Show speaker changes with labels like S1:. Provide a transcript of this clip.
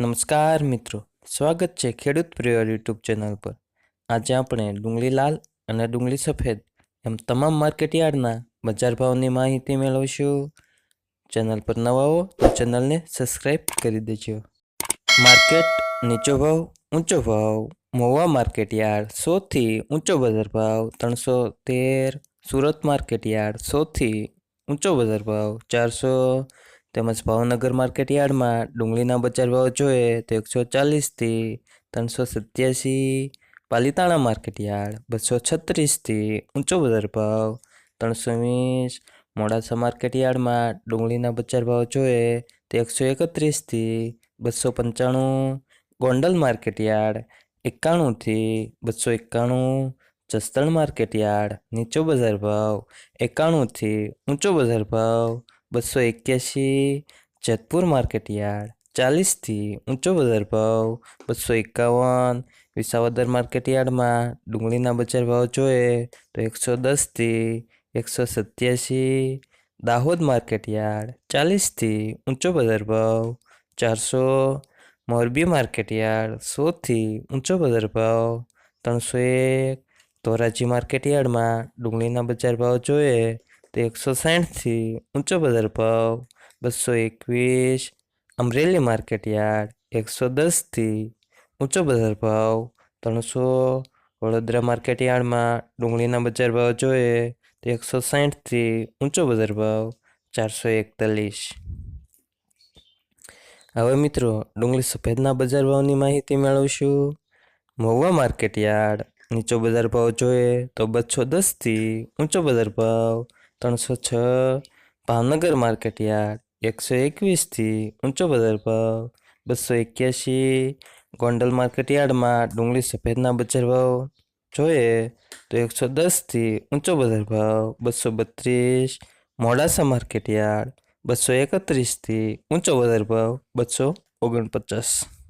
S1: નમસ્કાર મિત્રો, સ્વાગત છે ખેડૂત પ્રિય યુટ્યુબ ચેનલ પર। આજે આપણે ડુંગળી લાલ અને ડુંગળી સફેદ એમ તમામ માર્કેટ યાર્ડના બજાર ભાવની માહિતી મેળવશું। ચેનલ પર નવા હો તો ચેનલને સબસ્ક્રાઈબ કરી દેજો। માર્કેટ નીચો ભાવ ઊંચો ભાવ। મહુવા માર્કેટ યાર્ડ 100 થી ઊંચો બજાર ભાવ 313। સુરત માર્કેટ યાર્ડ 100 થી ઊંચો બજાર ભાવ 400। તેમજ ભાવનગર માર્કેટ યાર્ડમાં ડુંગળીના બજાર ભાવ જોઈએ તો 140 થી 387। પાલીતાણા માર્કેટ યાર્ડ 236 થી ઊંચો બજાર ભાવ 320। મોડાસા માર્કેટ યાર્ડમાં ડુંગળીના બજાર ભાવ જોઈએ તો 131 થી 295। ગોંડલ માર્કેટ યાર્ડ 91 થી 291। જસદણ માર્કેટ યાર્ડ નીચો બજાર ભાવ 91 થી ઊંચો બજાર ભાવ 281। જેતપુર માર્કેટ યાર્ડ 40 થી ઊંચો બજાર ભાવ 251। વિસાવદર માર્કેટ યાર્ડમાં ડુંગળીના બજાર ભાવ જોઈએ તો 110 થી 187। દાહોદ માર્કેટ યાર્ડ 40 થી ઊંચો બજાર ભાવ 400। મોરબી માર્કેટ યાર્ડ 100 થી ઊંચો બજાર ભાવ 301। ધોરાજી માર્કેટ યાર્ડમાં ડુંગળીના બજાર ભાવ જોઈએ તો 160 થી ઊંચો બજાર ભાવ 221। અમરેલી માર્કેટ યાર્ડ 110 થી ઊંચો બજાર ભાવ 300। વડોદરા માર્કેટ યાર્ડમાં ડુંગળીના બજાર ભાવ જોઈએ તો 160 થી ઊંચો બજાર ભાવ 441। હવે મિત્રો ડુંગળી સફેદના બજાર ભાવની માહિતી મેળવશું। મહુવા માર્કેટ યાર્ડ નીચો બજાર ભાવ જોઈએ તો 210 થી ઊંચો બજાર ભાવ 306। ભાવનગર માર્કેટ યાર્ડ 121 થી ઊંચો બજાર ભાવ 281। ગોંડલ માર્કેટ યાર્ડમાં ડુંગળી સફેદના બજાર ભાવ જોઈએ તો 110 થી ઊંચો બજાર ભાવ 232। મોડાસા માર્કેટ યાર્ડ 231 થી ઊંચો બજાર ભાવ 249।